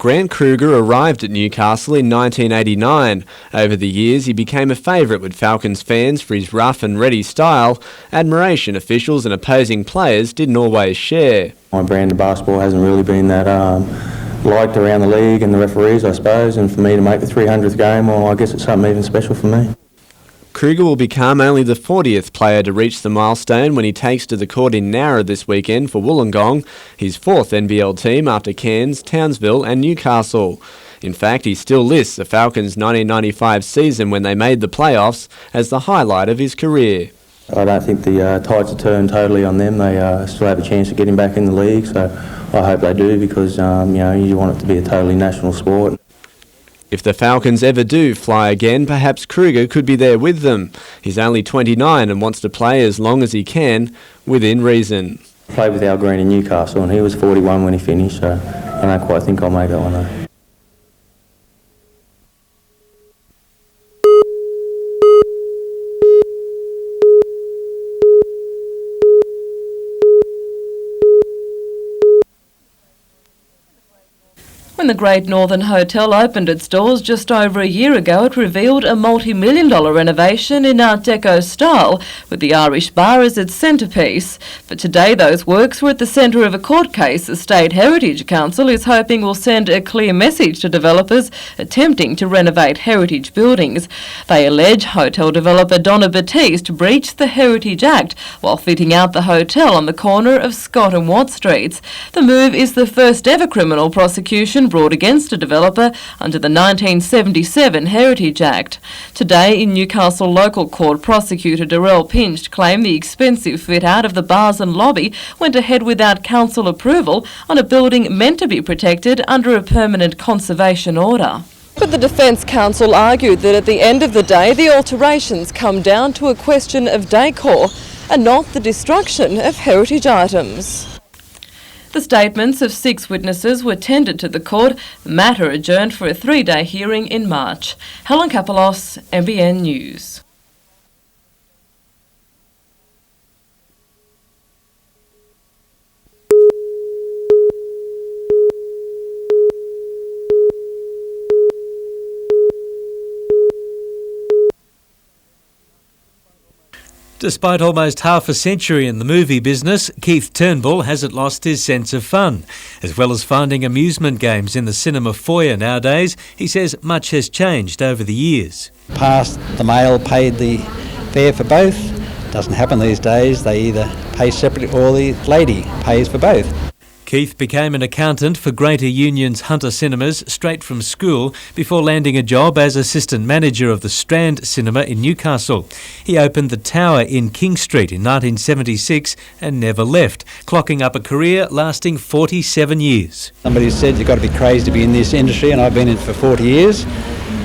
Grant Kruger arrived at Newcastle in 1989. Over the years, he became a favourite with Falcons fans for his rough and ready style, admiration officials and opposing players didn't always share. My brand of basketball hasn't really been that liked around the league and the referees, I suppose, and for me to make the 300th game, well, I guess it's something even special for me. Kruger will become only the 40th player to reach the milestone when he takes to the court in Nowra this weekend for Wollongong, his fourth NBL team after Cairns, Townsville and Newcastle. In fact, he still lists the Falcons' 1995 season when they made the playoffs as the highlight of his career. I don't think the tides have turned totally on them. They still have a chance of getting back in the league, so I hope they do because you want it to be a totally national sport. If the Falcons ever do fly again, perhaps Kruger could be there with them. He's only 29 and wants to play as long as he can, within reason. I played with Al Green in Newcastle and he was 41 when he finished, so I don't quite think I'll make that one though. When the Great Northern Hotel opened its doors just over a year ago, it revealed a multi-million-dollar renovation in Art Deco style, with the Irish bar as its centrepiece. But today those works were at the centre of a court case the State Heritage Council is hoping will send a clear message to developers attempting to renovate heritage buildings. They allege hotel developer Donna Batiste breached the Heritage Act while fitting out the hotel on the corner of Scott and Watt Streets. The move is the first ever criminal prosecution brought against a developer under the 1977 Heritage Act. Today in Newcastle local court, prosecutor Darrell Pinch claimed the expensive fit-out of the bars and lobby went ahead without council approval on a building meant to be protected under a permanent conservation order. But the Defence Counsel argued that at the end of the day the alterations come down to a question of decor and not the destruction of heritage items. The statements of 6 witnesses were tendered to the court, the matter adjourned for a 3-day hearing in March. Helen Kapelos, NBN News. Despite almost half a century in the movie business, Keith Turnbull hasn't lost his sense of fun. As well as finding amusement games in the cinema foyer nowadays, he says much has changed over the years. Past, the male paid the fare for both. Doesn't happen these days. They either pay separately or the lady pays for both. Keith became an accountant for Greater Union's Hunter Cinemas straight from school before landing a job as assistant manager of the Strand Cinema in Newcastle. He opened the Tower in King Street in 1976 and never left, clocking up a career lasting 47 years. Somebody said you've got to be crazy to be in this industry, and I've been in it for 40 years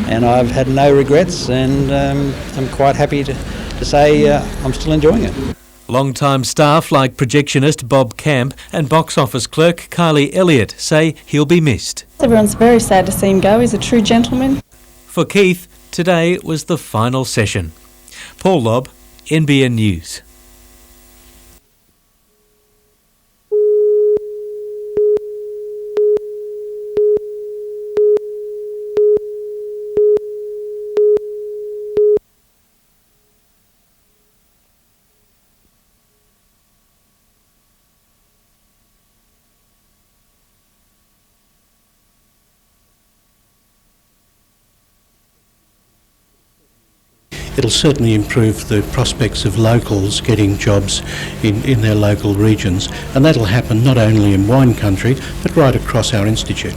and I've had no regrets, and I'm quite happy to say I'm still enjoying it. Long-time staff like projectionist Bob Camp and box office clerk Kylie Elliott say he'll be missed. Everyone's very sad to see him go. He's a true gentleman. For Keith, today was the final session. Paul Lobb, NBN News. It'll certainly improve the prospects of locals getting jobs in their local regions, and that'll happen not only in wine country but right across our institute.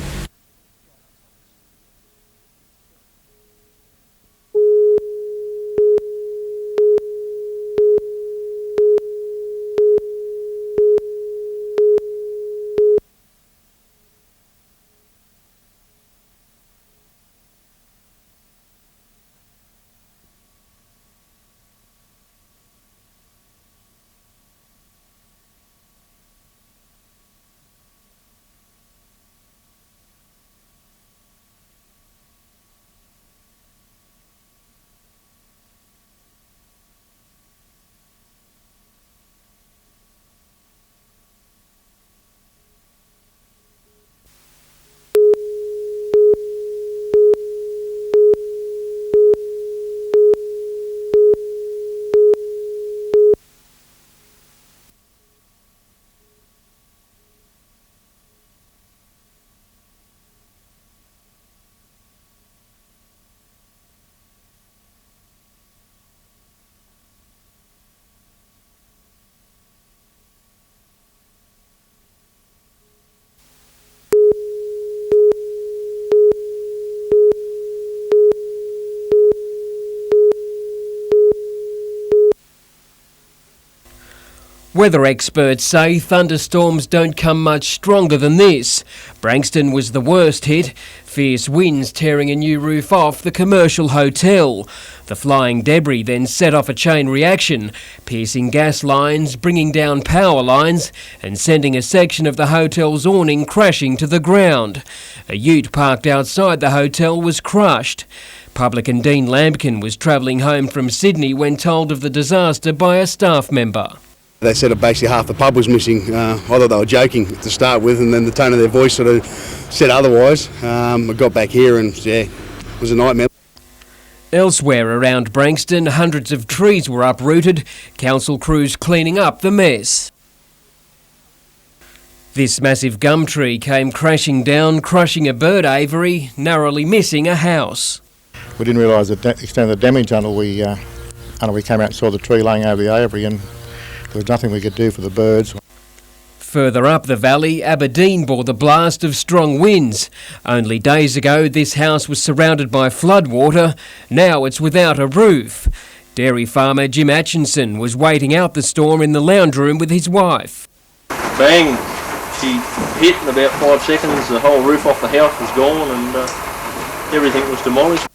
Weather experts say thunderstorms don't come much stronger than this. Branxton was the worst hit, fierce winds tearing a new roof off the commercial hotel. The flying debris then set off a chain reaction, piercing gas lines, bringing down power lines and sending a section of the hotel's awning crashing to the ground. A ute parked outside the hotel was crushed. Publican Dean Lambkin was travelling home from Sydney when told of the disaster by a staff member. They said that basically half the pub was missing. I thought they were joking to start with, and then the tone of their voice sort of said otherwise. I got back here and, it was a nightmare. Elsewhere around Branxton, hundreds of trees were uprooted, council crews cleaning up the mess. This massive gum tree came crashing down, crushing a bird aviary, narrowly missing a house. We didn't realise the extent of the damage until we came out and saw the tree laying over the aviary, and there was nothing we could do for the birds. Further up the valley, Aberdeen bore the blast of strong winds. Only days ago, this house was surrounded by floodwater. Now it's without a roof. Dairy farmer Jim Atchinson was waiting out the storm in the lounge room with his wife. Bang! She hit in about 5 seconds. The whole roof off the house was gone and everything was demolished.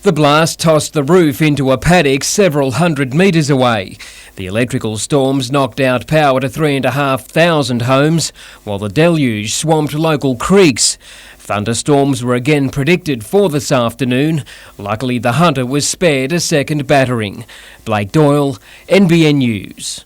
The blast tossed the roof into a paddock several hundred metres away. The electrical storms knocked out power to 3,500 homes, while the deluge swamped local creeks. Thunderstorms were again predicted for this afternoon. Luckily, the Hunter was spared a second battering. Blake Doyle, NBN News.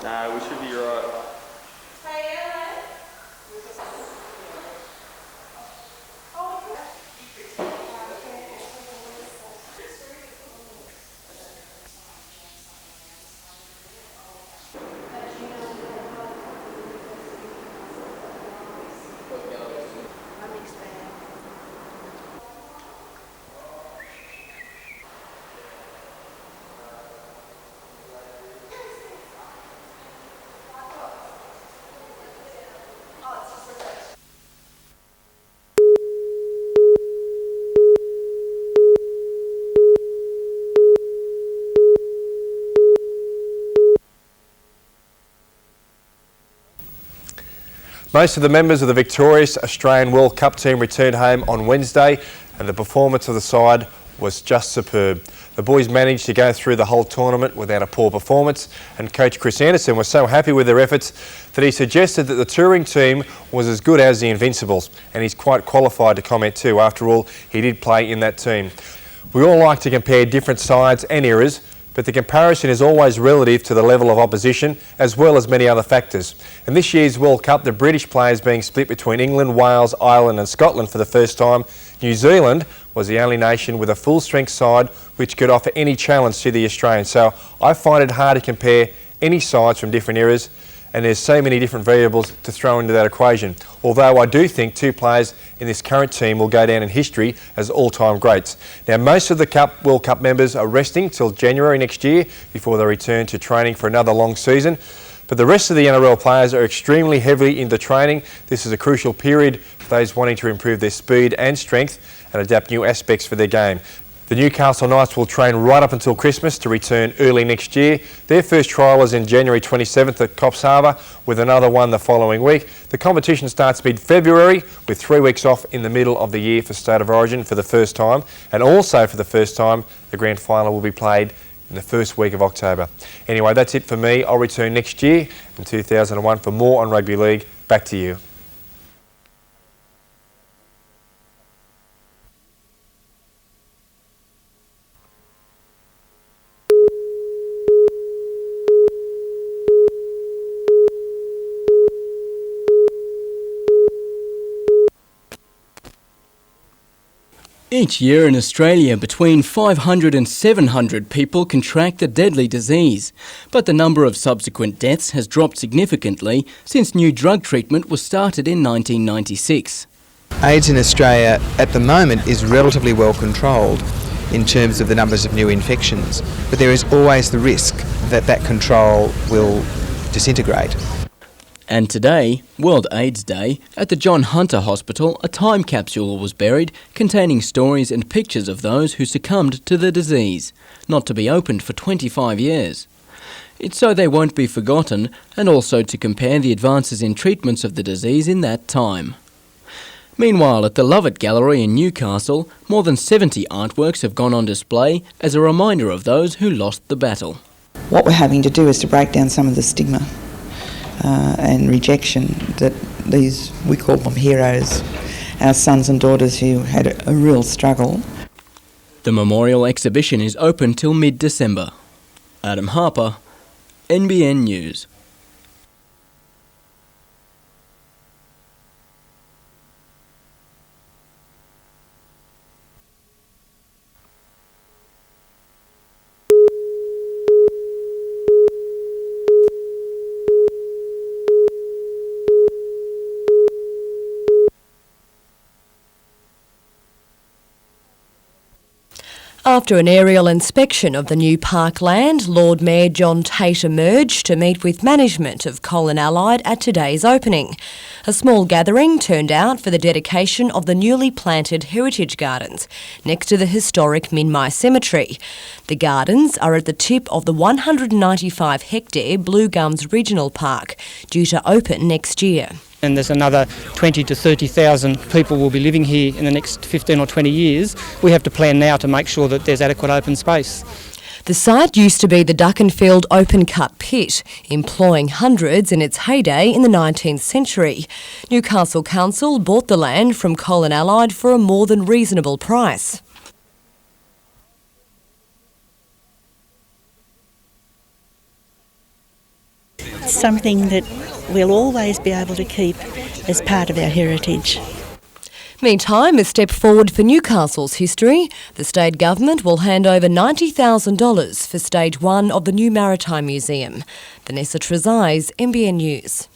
No, we should be right. Most of the members of the victorious Australian World Cup team returned home on Wednesday, and the performance of the side was just superb. The boys managed to go through the whole tournament without a poor performance, and coach Chris Anderson was so happy with their efforts that he suggested that the touring team was as good as the Invincibles, and he's quite qualified to comment too. After all, he did play in that team. We all like to compare different sides and eras, but the comparison is always relative to the level of opposition as well as many other factors. In this year's World Cup, the British players being split between England, Wales, Ireland and Scotland for the first time. New Zealand was the only nation with a full-strength side which could offer any challenge to the Australians. So I find it hard to compare any sides from different eras, and there's so many different variables to throw into that equation. Although I do think two players in this current team will go down in history as all-time greats. Now, most of the World Cup members are resting till January next year before they return to training for another long season. But the rest of the NRL players are extremely heavily into training. This is a crucial period for those wanting to improve their speed and strength and adapt new aspects for their game. The Newcastle Knights will train right up until Christmas to return early next year. Their first trial is in January 27th at Coffs Harbour, with another one the following week. The competition starts mid-February, with 3 weeks off in the middle of the year for State of Origin for the first time. And also for the first time, the grand final will be played in the first week of October. Anyway, that's it for me. I'll return next year in 2001 for more on rugby league. Back to you. Each year in Australia, between 500 and 700 people contract the deadly disease, but the number of subsequent deaths has dropped significantly since new drug treatment was started in 1996. AIDS in Australia at the moment is relatively well controlled in terms of the numbers of new infections, but there is always the risk that that control will disintegrate. And today, World AIDS Day, at the John Hunter Hospital, a time capsule was buried containing stories and pictures of those who succumbed to the disease, not to be opened for 25 years. It's so they won't be forgotten, and also to compare the advances in treatments of the disease in that time. Meanwhile, at the Lovett Gallery in Newcastle, more than 70 artworks have gone on display as a reminder of those who lost the battle. What we're having to do is to break down some of the stigma and rejection that these, we call them heroes, our sons and daughters who had a real struggle. The memorial exhibition is open till mid-December. Adam Harper, NBN News. After an aerial inspection of the new parkland, Lord Mayor John Tate emerged to meet with management of Colin Allied at today's opening. A small gathering turned out for the dedication of the newly planted Heritage Gardens next to the historic Minmai Cemetery. The gardens are at the tip of the 195-hectare Blue Gums Regional Park, due to open next year. And there's another 20 to 30,000 people will be living here in the next 15 or 20 years. We have to plan now to make sure that there's adequate open space. The site used to be the Duckenfield open-cut pit, employing hundreds in its heyday in the 19th century. Newcastle Council bought the land from Colin Allied for a more than reasonable price. Something that we'll always be able to keep as part of our heritage. Meantime, a step forward for Newcastle's history. The state government will hand over $90,000 for stage 1 of the new Maritime Museum. Vanessa Trezise, NBN News.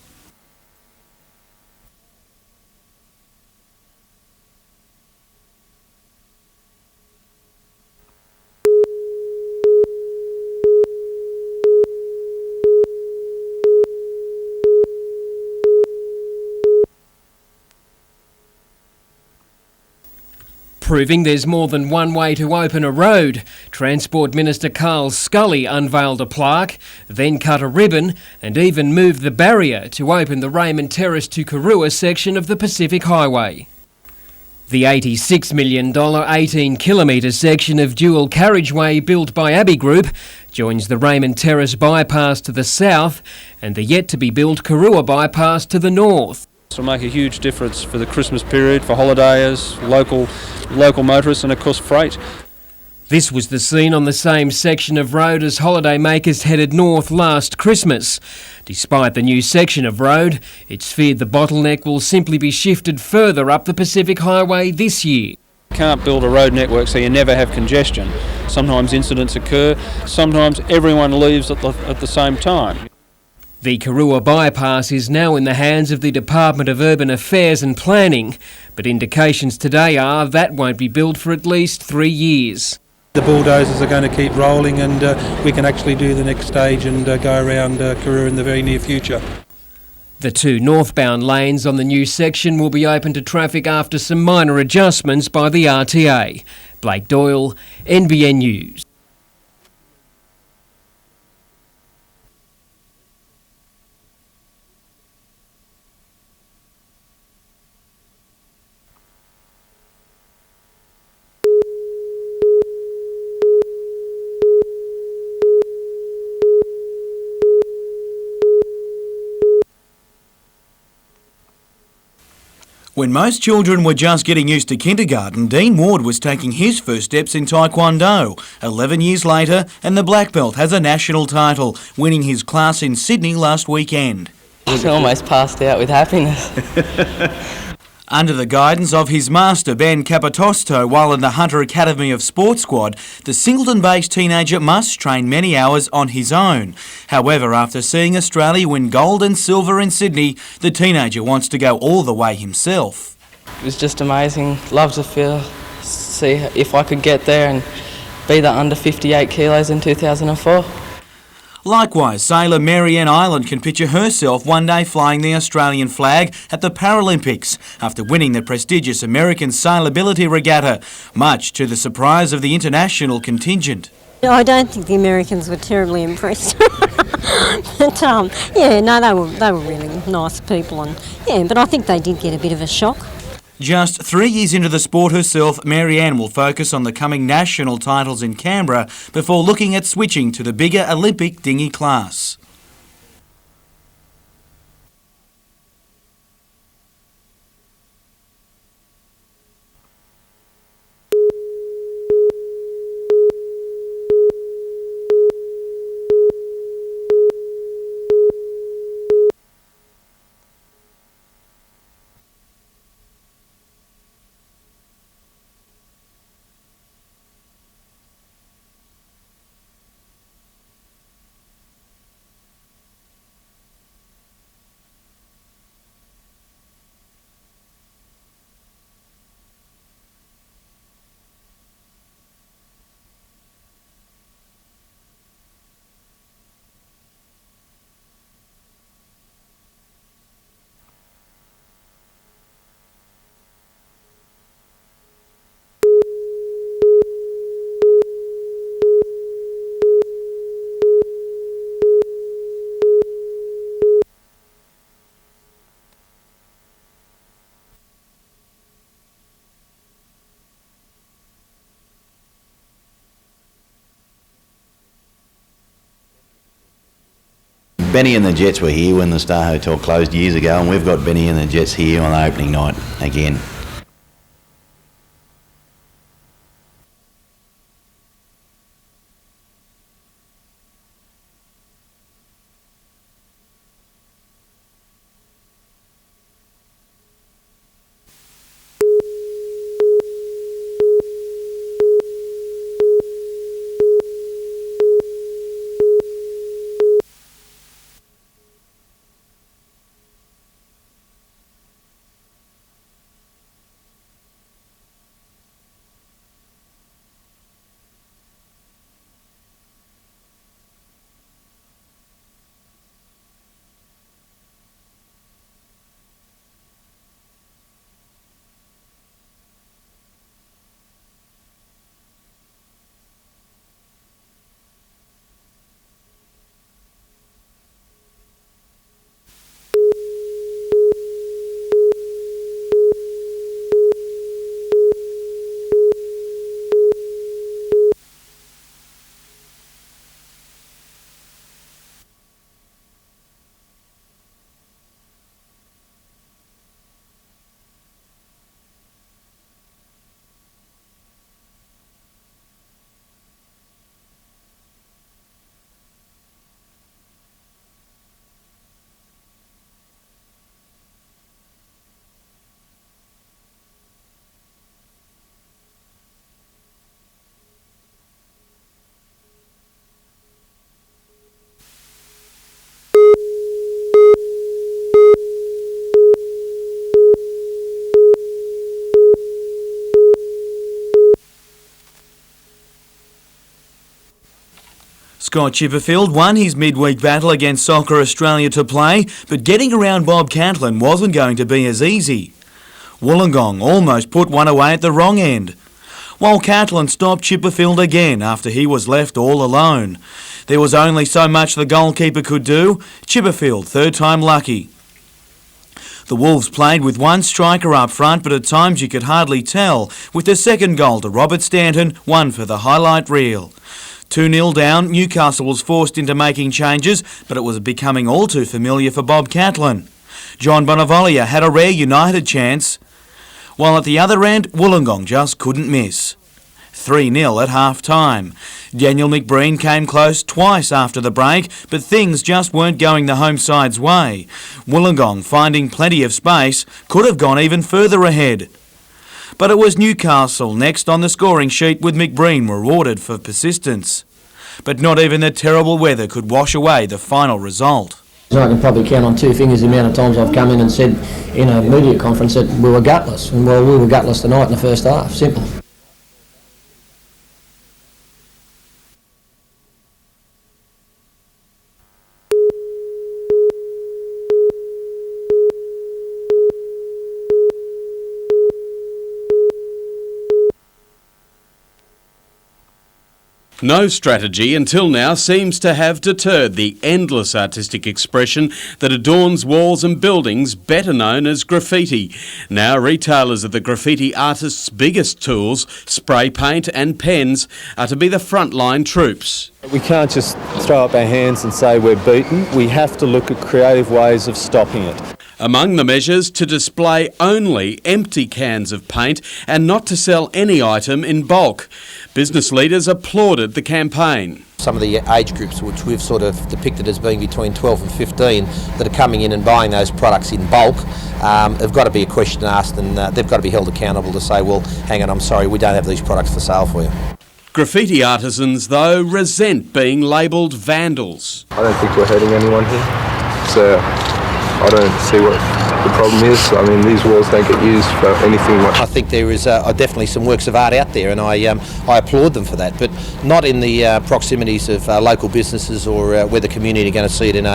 Proving there's more than one way to open a road, Transport Minister Carl Scully unveiled a plaque, then cut a ribbon and even moved the barrier to open the Raymond Terrace to Karua section of the Pacific Highway. The $86 million 18-kilometre section of dual carriageway built by Abbey Group joins the Raymond Terrace bypass to the south and the yet-to-be-built Karua bypass to the north. This will make a huge difference for the Christmas period, for holidayers, local motorists and of course freight. This was the scene on the same section of road as holidaymakers headed north last Christmas. Despite the new section of road, it's feared the bottleneck will simply be shifted further up the Pacific Highway this year. You can't build a road network so you never have congestion. Sometimes incidents occur, sometimes everyone leaves at the same time. The Karua bypass is now in the hands of the Department of Urban Affairs and Planning, but indications today are that won't be built for at least 3 years. The bulldozers are going to keep rolling and we can actually do the next stage and go around Karua in the very near future. The two northbound lanes on the new section will be open to traffic after some minor adjustments by the RTA. Blake Doyle, NBN News. When most children were just getting used to kindergarten, Dean Ward was taking his first steps in Taekwondo. 11 years later, and the black belt has a national title, winning his class in Sydney last weekend. I almost passed out with happiness. Under the guidance of his master, Ben Capitosto, while in the Hunter Academy of Sport Squad, the Singleton-based teenager must train many hours on his own. However, after seeing Australia win gold and silver in Sydney, the teenager wants to go all the way himself. It was just amazing. Love to see if I could get there and be the under 58 kilos in 2004. Likewise, sailor Marianne Ireland can picture herself one day flying the Australian flag at the Paralympics after winning the prestigious American Sailability Regatta, much to the surprise of the international contingent. I don't think the Americans were terribly impressed. But they were really nice people, and but I think they did get a bit of a shock. Just 3 years into the sport herself, Marianne will focus on the coming national titles in Canberra before looking at switching to the bigger Olympic dinghy class. Benny and the Jets were here when the Star Hotel closed years ago, and we've got Benny and the Jets here on the opening night again. Scott Chipperfield won his midweek battle against Soccer Australia to play, but getting around Bob Catlin wasn't going to be as easy. Wollongong almost put one away at the wrong end, while Catlin stopped Chipperfield again after he was left all alone. There was only so much the goalkeeper could do. Chipperfield, third time lucky. The Wolves played with one striker up front, but at times you could hardly tell, with the second goal to Robert Stanton, one for the highlight reel. 2-0 down, Newcastle was forced into making changes, but it was becoming all too familiar for Bob Catlin. John Bonavolia had a rare United chance, while at the other end, Wollongong just couldn't miss. 3-0 at half-time. Daniel McBreen came close twice after the break, but things just weren't going the home side's way. Wollongong, finding plenty of space, could have gone even further ahead. But it was Newcastle next on the scoring sheet, with McBreen rewarded for persistence. But not even the terrible weather could wash away the final result. I can probably count on two fingers the amount of times I've come in and said in a media conference that we were gutless. And well, we were gutless tonight in the first half. Simple. No strategy until now seems to have deterred the endless artistic expression that adorns walls and buildings, better known as graffiti. Now retailers of the graffiti artists' biggest tools, spray paint and pens, are to be the frontline troops. We can't just throw up our hands and say we're beaten. We have to look at creative ways of stopping it. Among the measures, to display only empty cans of paint and not to sell any item in bulk. Business leaders applauded the campaign. Some of the age groups which we've sort of depicted as being between 12 and 15 that are coming in and buying those products in bulk have got to be a question asked, and they've got to be held accountable to say, well, hang on, I'm sorry, we don't have these products for sale for you. Graffiti artisans, though, resent being labelled vandals. I don't think we're hurting anyone here, so I don't see what the problem is. I mean, these walls don't get used for anything much. I think there is definitely some works of art out there, and I applaud them for that, but not in the proximities of local businesses or where the community are going to see it in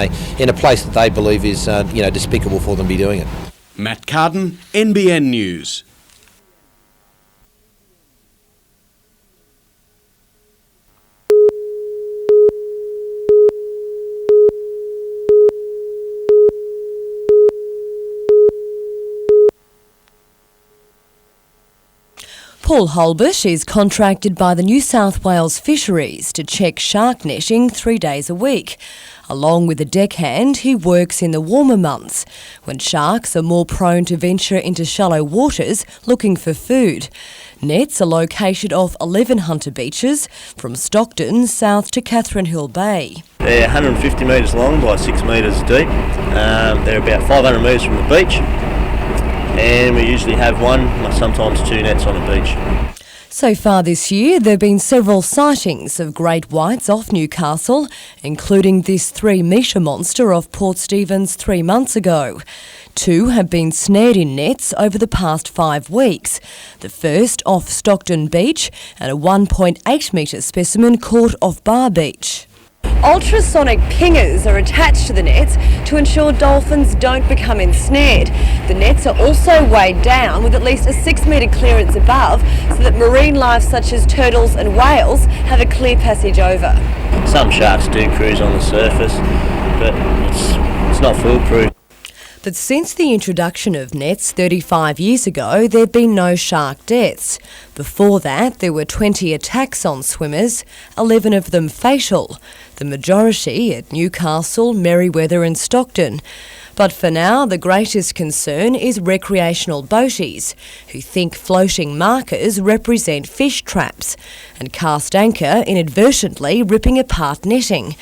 a place that they believe is despicable for them to be doing it. Matt Carden, NBN News. Paul Holbert is contracted by the New South Wales Fisheries to check shark netting 3 days a week. Along with a deckhand, he works in the warmer months, when sharks are more prone to venture into shallow waters looking for food. Nets are located off 11 Hunter beaches, from Stockton south to Catherine Hill Bay. They're 150 metres long by 6 metres deep. They're about 500 metres from the beach. And we usually have one, sometimes two nets on a beach. So far this year, there have been several sightings of great whites off Newcastle, including this 3-metre monster off Port Stephens 3 months ago. 2 have been snared in nets over the past 5 weeks. The first off Stockton Beach, and a 1.8-metre specimen caught off Bar Beach. Ultrasonic pingers are attached to the nets to ensure dolphins don't become ensnared. The nets are also weighed down with at least a 6-metre clearance above, so that marine life such as turtles and whales have a clear passage over. Some sharks do cruise on the surface, but it's not foolproof. But since the introduction of nets 35 years ago, there have been no shark deaths. Before that, there were 20 attacks on swimmers, 11 of them fatal, the majority at Newcastle, Merewether and Stockton. But for now, the greatest concern is recreational boaties, who think floating markers represent fish traps and cast anchor inadvertently ripping apart netting.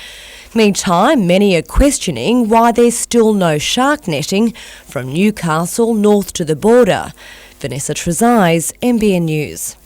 Meantime, many are questioning why there's still no shark netting from Newcastle north to the border. Vanessa Trezise, NBN News.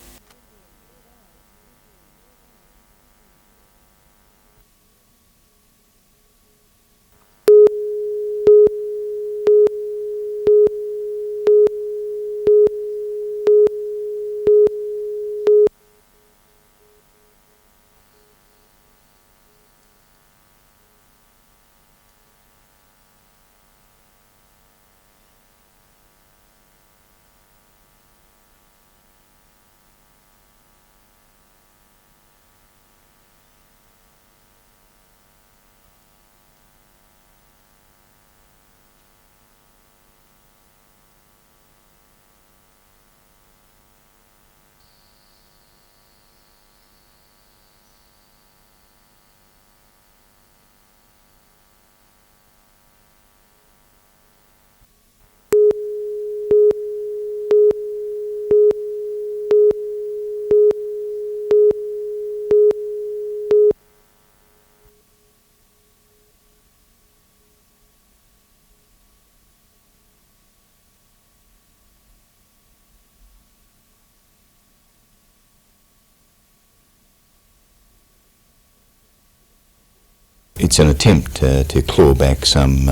It's an attempt to claw back some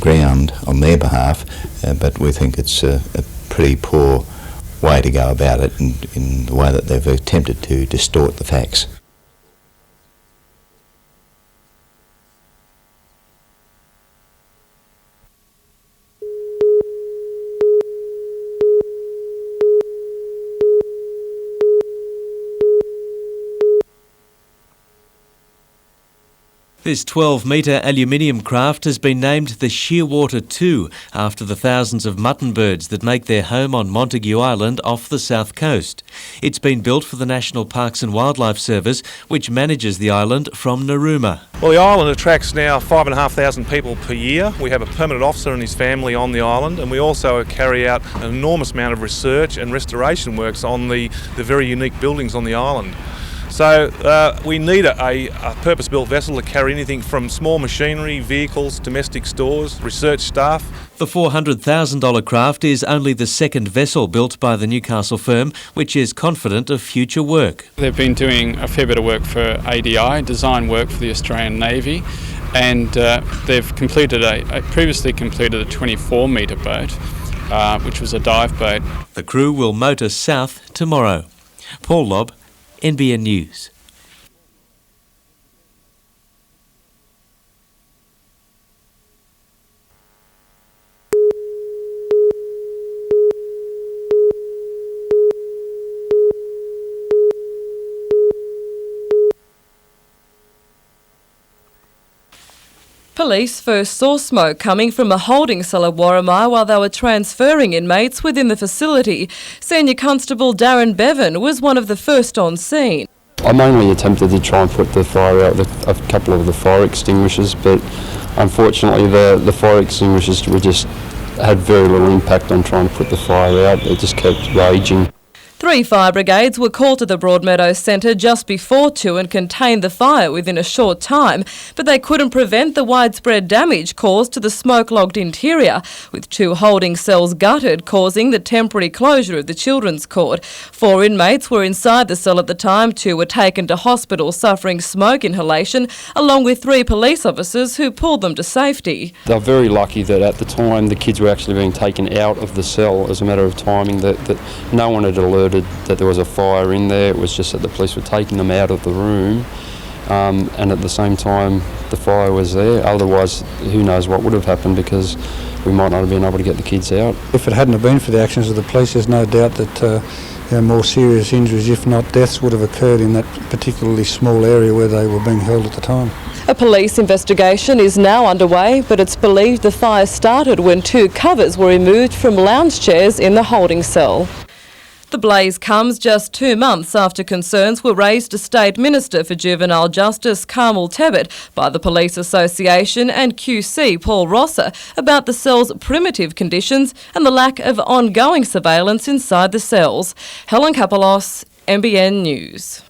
ground on their behalf, but we think it's a pretty poor way to go about it in the way that they've attempted to distort the facts. This 12-metre aluminium craft has been named the Shearwater 2 after the thousands of mutton birds that make their home on Montague Island off the south coast. It's been built for the National Parks and Wildlife Service, which manages the island from Narooma. Well, the island attracts now 5,500 people per year. We have a permanent officer and his family on the island, and we also carry out an enormous amount of research and restoration works on the very unique buildings on the island. So we need a purpose-built vessel to carry anything from small machinery, vehicles, domestic stores, research staff. The $400,000 craft is only the second vessel built by the Newcastle firm, which is confident of future work. They've been doing a fair bit of work for ADI, design work for the Australian Navy, and they've previously completed a 24-metre boat, which was a dive boat. The crew will motor south tomorrow. Paul Lobb, NBN News. Police first saw smoke coming from a holding cell at Warramai while they were transferring inmates within the facility. Senior Constable Darren Bevan was one of the first on scene. I mainly attempted to try and put the fire out with a couple of the fire extinguishers, but unfortunately the fire extinguishers had very little impact on trying to put the fire out. It just kept raging. 3 fire brigades were called to the Broadmeadows Centre just before 2 and contained the fire within a short time, but they couldn't prevent the widespread damage caused to the smoke-logged interior, with 2 holding cells gutted, causing the temporary closure of the children's court. 4 inmates were inside the cell at the time. 2 were taken to hospital suffering smoke inhalation, along with 3 police officers who pulled them to safety. They're very lucky that at the time the kids were actually being taken out of the cell as a matter of timing, that no one had alerted that there was a fire in there. It was just that the police were taking them out of the room, and at the same time the fire was there. Otherwise, who knows what would have happened, because we might not have been able to get the kids out. If it hadn't have been for the actions of the police, there's no doubt that more serious injuries, if not deaths, would have occurred in that particularly small area where they were being held at the time. A police investigation is now underway, but it's believed the fire started when 2 covers were removed from lounge chairs in the holding cell. The blaze comes just 2 months after concerns were raised to State Minister for Juvenile Justice Carmel Tebbit by the Police Association and QC Paul Rosser about the cell's primitive conditions and the lack of ongoing surveillance inside the cells. Helen Kapelos, NBN News.